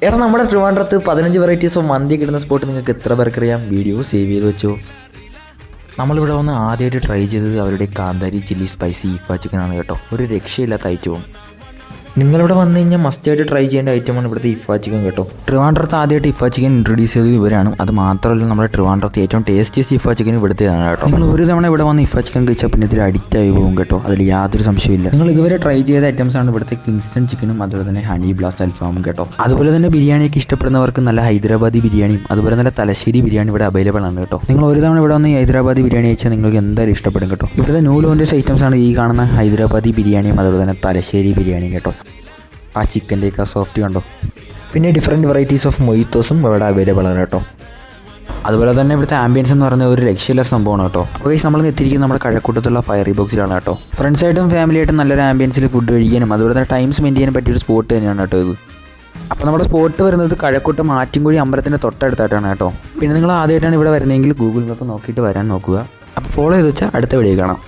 എടാ നമ്മുടെ ട്രിവാൻഡ്രത്ത് 15 വെറൈറ്റീസ് ഓഫ് മന്തി കിട്ടുന്ന സ്പോട്ട് നിങ്ങൾക്ക് എത്ര പേർക്കറിയാം? വീഡിയോ സേവ് ചെയ്ത് വെച്ചോ. നമ്മളിവിടെ വന്ന് ആദ്യമായിട്ട് ട്രൈ ചെയ്തത് അവരുടെ കാന്താരി ചില്ലി സ്പൈസി ഈഫ ചിക്കനാണ് കേട്ടോ. ഒരു രക്ഷയില്ലാത്ത ഐറ്റവും. നിങ്ങളിവിടെ വന്നു കഴിഞ്ഞാൽ മസ്റ്റായിട്ട് ട്രൈ ചെയ്യേണ്ട ഐറ്റമാണ് ഇവിടുത്തെ ഇഫ ചിക്കൻ കേട്ടോ. ട്രിവാൻഡ്രത്ത് ആദ്യമായിട്ട് ഇഫ ചിക്കൻ ഇൻട്രൊഡ്യൂസ് ചെയ്തത് ഇവരാണ്. അത് മാത്രമല്ല നമ്മുടെ ട്രിവാൻഡ്രത്ത് ഏറ്റവും ടേസ്റ്റിയസ്റ്റ് ഇഫ ചിക്കൻ ഇവിടുത്തെയാണ് കേട്ടോ. നിങ്ങൾ ഒരു തവണ ഇവിടെ വന്ന് ഇഫ ചിക്കൻ കഴിച്ചാൽ പിന്നെ ഇതിൽ അഡിക്റ്റ് ആയി പോകും കേട്ടോ. അതിൽ യാതൊരു സംശയമില്ല. നിങ്ങൾ ഇതുവരെ ട്രൈ ചെയ്ത ഐറ്റംസ് ആണ് ഇവിടുത്തെ കിങ്സ്റ്റൺ ചിക്കനും അതുപോലെ തന്നെ ഹണി ബ്ലാസ്റ്റ് അൽഫാമും കേട്ടോ. അതുപോലെ തന്നെ ബിരിയാണിയൊക്കെ ഇഷ്ടപ്പെടുന്നവർക്ക് നല്ല ഹൈദരാബാദി ബിരിയാണിയും അതുപോലെ നല്ല തലശ്ശേരി ബിരിയാണി ഇവിടെ അവൈലബിൾ ആണ് കേട്ടോ. നിങ്ങൾ ഒരു തവണ ഇവിടെ വന്ന് ഹൈദരാബാദി ബിരിയാണി കഴിച്ചാൽ നിങ്ങൾക്ക് എന്തായാലും ഇഷ്ടപ്പെടും കേട്ടോ. ഇവിടുത്തെ ന്യൂ ലോഞ്ചസ് ഐറ്റംസ് ആണ് ഈ കാണുന്ന ഹൈദരാബാദി ബിരിയാണിയും അതുപോലെ തന്നെ തലശ്ശേരി ബിരിയാണിയും കേട്ടോ. ആ ചിക്കൻ്റെയൊക്കെ സോഫ്റ്റ് കണ്ടോ. പിന്നെ ഡിഫറെൻറ്റ് വെറൈറ്റീസ് ഓഫ് മൊയ്ത്തോസും ഇവിടെ അവൈലബിൾ ആണ് കേട്ടോ. അതുപോലെ തന്നെ ഇവിടുത്തെ ആംബിയൻസ് എന്ന് പറയുന്നത് ഒരു രക്ഷയില്ല സംഭവമാണ് കേട്ടോ. അപ്പോൾ ഗൈസ് നമ്മൾ എത്തിയിരിക്കുന്നത് നമ്മുടെ കഴക്കൂട്ടത്തുള്ള ഫയറി ബോക്സിലാണ് കേട്ടോ. ഫ്രണ്ട്സായിട്ടും ഫാമിലിയായിട്ടും നല്ലൊരു ആംബിയൻസിൽ ഫുഡ് കഴിക്കാനും അതുപോലെ തന്നെ ടൈം സ്പെൻഡ് ചെയ്യാൻ പറ്റിയൊരു സ്പോട്ട് തന്നെയാണ് കേട്ടോ ഇത്. അപ്പോൾ നമ്മുടെ സ്പോട്ട് വരുന്നത് കഴക്കൂട്ടം ആറ്റിൻകുഴി അമ്പലത്തിൻ്റെ തൊട്ടടുത്തായിട്ടാണ് കേട്ടോ. പിന്നെ നിങ്ങൾ ആദ്യമായിട്ടാണ് ഇവിടെ വരുന്നതെങ്കിൽ ഗൂഗിൾ മാപ്പ് നോക്കിയിട്ട് വരാൻ നോക്കുക. അപ്പോൾ ഫോളോ ചെയ്ത് വെച്ചാൽ അടുത്ത വീഡിയോ കാണാം.